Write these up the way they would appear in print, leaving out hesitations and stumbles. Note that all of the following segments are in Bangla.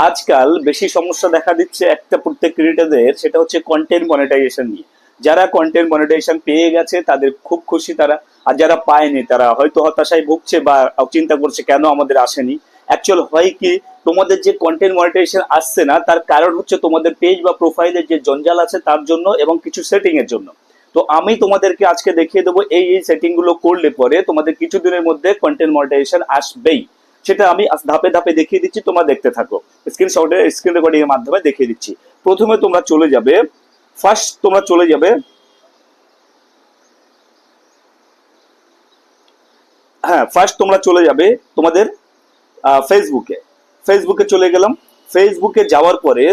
আজকাল বেশি সমস্যা দেখা দিচ্ছে একটা প্রত্যেক ক্রিয়েটরদের, সেটা হচ্ছে কন্টেন্ট মনিটাইজেশন নিয়ে। যারা কন্টেন্ট মনিটাইজেশন পেয়ে গেছে তাদের খুব খুশি তারা, আর যারা পায়নি তারা হয়তো হতাশায় ভুগছে বা চিন্তা করছে কেন আমাদের আসেনি। অ্যাকচুয়াল হয় কি, তোমাদের যে কন্টেন্ট মনিটাইজেশন আসছে না তার কারণ হচ্ছে তোমাদের পেজ বা প্রোফাইলের যে জঞ্জাল আছে তার জন্য এবং কিছু সেটিং এর জন্য। তো আমি তোমাদেরকে আজকে দেখিয়ে দেবো এই এই সেটিং গুলো করলে পরে তোমাদের কিছুদিনের মধ্যে কন্টেন্ট মনিটাইজেশন আসবেই। সেটা আমি ধাপে ধাপে দেখিয়ে দিচ্ছি, তোমরা দেখতে থাকো। স্ক্রিন রেকর্ডিং এর মাধ্যমে দেখিয়ে দিচ্ছি। প্রথমে তোমরা চলে যাবে, ফার্স্ট তোমরা চলে যাবে, হ্যাঁ ফার্স্ট তোমরা চলে যাবে তোমাদের ফেসবুকে। ফেসবুকে চলে গেলাম। ফেসবুকে যাওয়ার পরে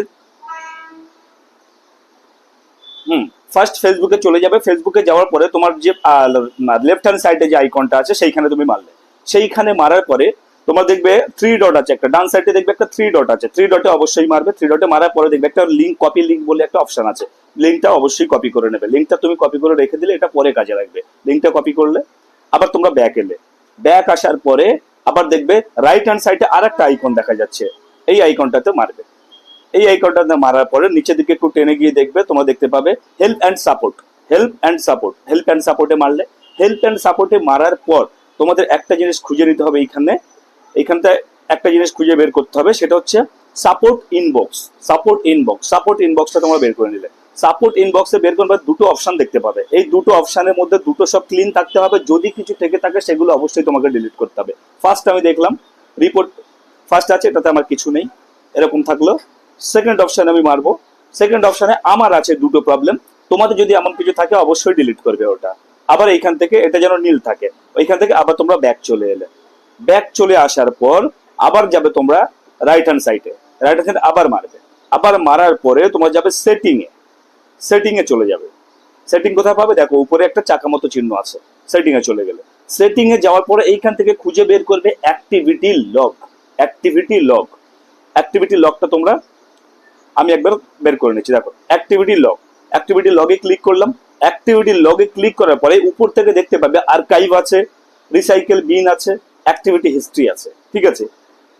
হুম ফার্স্ট ফেসবুকে চলে যাবে। ফেসবুকে যাওয়ার পরে তোমার যে লেফট হ্যান্ড সাইডে যে আইকনটা আছে সেইখানে তুমি মারলে। সেইখানে মারার পরে তোমার দেখবে থ্রি ডট আছে একটা, ডান সাইডে দেখবে একটা থ্রি ডট আছে, থ্রি ডটে অবশ্যই মারবে। থ্রি ডটে মারার পরে দেখবে একটা লিঙ্ক, কপি লিঙ্ক বলে একটা অপশন আছে। লিঙ্কটা অবশ্যই কপি করে নেবে। লিঙ্কটা তুমি কপি করে রেখে দিলে এটা পরে কাজে লাগবে। লিঙ্কটা কপি করলে আবার তোমরা ব্যাক এলে, ব্যাক আসার পরে আবার দেখবে রাইট হ্যান্ড সাইডে আর একটা আইকন দেখা যাচ্ছে, এই আইকনটাতে মারবে। এই আইকনটাতে মারার পরে নিচের দিকে একটু টেনে গিয়ে দেখবে, তোমরা দেখতে পাবে help and support. Help and support, help and সাপোর্টে মারলে। হেল্প অ্যান্ড সাপোর্টে মারার পর তোমাদের একটা জিনিস খুঁজে নিতে হবে। এইখানটায় একটা জিনিস খুঁজে বের করতে হবে, সেটা হচ্ছে support inbox. Support inbox, support ইনবক্সটা তোমরা বের করে নিলে। সাপোর্ট ইনবক্সে বের করবে, দুটো অপশন দেখতে পাবে। এই দুটো অপশনের মধ্যে দুটো সব ক্লিন থাকতে হবে। যদি কিছু থেকে থাকে সেগুলো অবশ্যই তোমাকে ডিলিট করতে হবে। ফার্স্ট আমি দেখলাম রিপোর্ট ফার্স্ট আছে, এটাতে আমার কিছু নেই, এরকম থাকলো। সেকেন্ড অপশনে আমি মারবো। সেকেন্ড অপশনে আমার আছে দুটো প্রবলেম, তোমাদের যদি এমন কিছু থাকে অবশ্যই ডিলিট করবে ওটা। আবার এইখান থেকে এটা যেন নীল থাকে, ওইখান থেকে আবার তোমরা ব্যাক চলে এলে। ব্যাক চলে আসার পর আবার যাবে তোমরা রাইট হ্যান্ড সাইডে, রাইট হ্যান্ড সাইডে আবার মারবে। আবার মারার পরে তোমরা যাবে সেটিং এ। সেটিং এ চলে যাবে। সেটিং কোথায় পাবে দেখো, উপরে একটা চাকা মতো চিহ্ন আছে। সেটিং এ চলে গেলে, সেটিং এ যাওয়ার পরে এইখান থেকে খুঁজে বের করবে activity log. Activity log, activity লগটা তোমরা, আমি একবার বের করে নিচ্ছি। দেখো অ্যাক্টিভিটি লগ, অ্যাক্টিভিটি লগে ক্লিক করলাম। অ্যাক্টিভিটি লগে ক্লিক করার পরে উপর থেকে দেখতে পাবে আর্কাইভ আছে, রিসাইকেল বিন আছে, অ্যাক্টিভিটি হিস্ট্রি আছে। ঠিক আছে,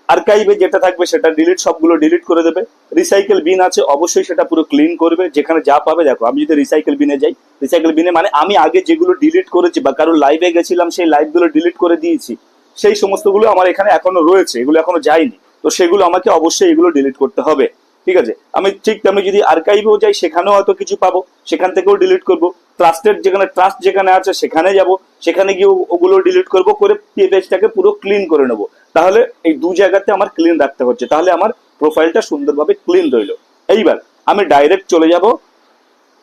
আর্কাইভে যেটা থাকবে সেটা ডিলিট, সবগুলো ডিলিট করে দেবে। রিসাইকেল বিন আছে, অবশ্যই সেটা পুরো ক্লিন করবে। যেখানে যা পাবে দেখো, আমি যদি রিসাইকেল বিনে যাই, রিসাইকেল বিনে মানে আমি আগে যেগুলো ডিলিট করেছি বা কারোর লাইভে গেছিলাম সেই লাইভগুলো ডিলিট করে দিয়েছি, সেই সমস্তগুলো আমার এখানে এখনো রয়েছে, এগুলো এখনো যায়নি। তো সেগুলো আমাকে অবশ্যই এগুলো ডিলিট করতে হবে। ঠিক আছে, আমি ঠিক তেমনি যদি আর্কাইভেও যাই সেখানেও হয়তো কিছু পাবো, সেখান থেকেও ডিলিট করবো। ট্রাস্টেড যেখানে ট্রাস্ট যেখানে আছে সেখানে যাব, সেখানে গিয়ে ওগুলো ডিলিট করবো, করে পেজটাকে পুরো ক্লিন করে নেবো। তাহলে এই দু জায়গাতে আমার ক্লিন রাখতে হচ্ছে, তাহলে আমার প্রোফাইলটা সুন্দরভাবে ক্লিন রইলো। এইবার আমি ডাইরেক্ট চলে যাব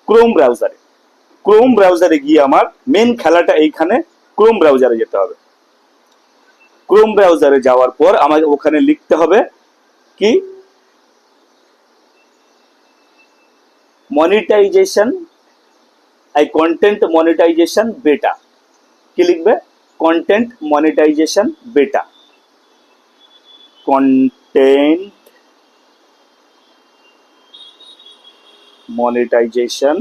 ক্রোম ব্রাউজারে। ক্রোম ব্রাউজারে গিয়ে আমার মেন খেলাটা এইখানে, ক্রোম ব্রাউজারে যেতে হবে। ক্রোম ব্রাউজারে যাওয়ার পর আমাকে ওখানে লিখতে হবে কি, মনিটাইজেশন, এই কন্টেন্ট মনিটাইজেশন বেটা। কি লিখবে, কন্টেন্ট মনিটাইজেশন বেটা। কন্টেন্ট মনিটাইজেশন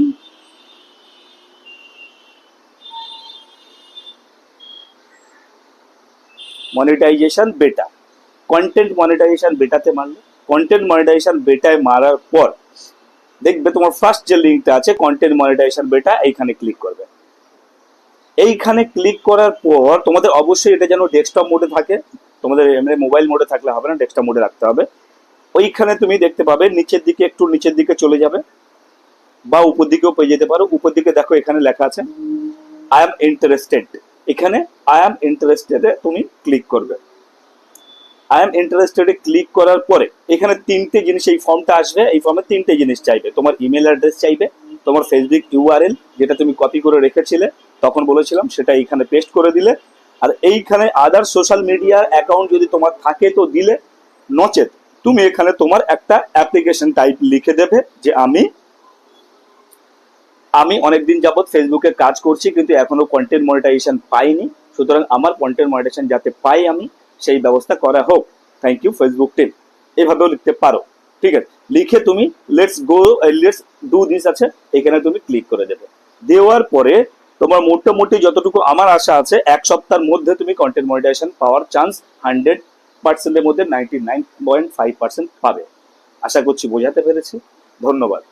মনিটাইজেশন বেটা। কন্টেন্ট মনিটাইজেশন বেটাতে মারলে, কন্টেন্ট মনিটাইজেশন বেটায় মারার পর দেখবে তোমার ফার্স্ট যে লিঙ্কটা আছে কন্টেন্ট মনিটাইজেশন বেটা, এইখানে ক্লিক করবে। এইখানে ক্লিক করার পর তোমাদের অবশ্যই এটা যেন ডেস্কটপ মোডে থাকে, তোমাদের এমনি মোবাইল মোডে থাকলে হবে না, ডেস্কটপ মোডে রাখতে হবে। ওইখানে তুমি দেখতে পাবে নিচের দিকে, একটু নিচের দিকে চলে যাবে বা উপর দিকেও পেয়ে যেতে পারো। উপর দিকে দেখো এখানে লেখা আছে আই এম ইন্টারেস্টেড। এখানে আই এম ইন্টারেস্টেডে তুমি ক্লিক করবে। আই এম ইন্টারেস্টেডে ক্লিক করার পরে এখানে তিনটে জিনিস, এই ফর্মটা আসবে, এই ফর্মে তিনটে জিনিস চাইবে। তোমার ইমেল অ্যাড্রেস চাইবে, তোমার ফেসবুক ইউআরএল যেটা তুমি কপি করে রেখেছিলে তখন বলেছিলাম সেটা এইখানে পেস্ট করে দিলে। আর এইখানে আদার সোশ্যাল মিডিয়ার অ্যাকাউন্ট যদি তোমার থাকে তো দিলে, নচেত তুমি এখানে তোমার একটা অ্যাপ্লিকেশন টাইপ লিখে দেবে যে আমি অনেকদিন যাবৎ ফেসবুকে কাজ করছি কিন্তু এখনো কন্টেন্ট মনিটাইজেশন পাইনি, সুতরাং আমার কন্টেন্ট মনিটাইজেশন যাতে পাই আমি সেই ব্যবস্থা করা হোক, থ্যাংক ইউ ফেসবুক টিম। এভাবেও লিখতে পারো। ঠিক আছে, লিখে তুমি লেটস ডু দিস আছে, এখানে তুমি ক্লিক করে দেবে। দেওয়ার পরে তোমার মোটামুটি যতটুকু আমার আশা আছে 1 সপ্তাহের মধ্যে তুমি কন্টেন্ট মনিটাইজেশন পাওয়ার চান্স 100%-এর মধ্যে 99.5% পাবে। আশা করছি বোঝাতে পেরেছি। ধন্যবাদ।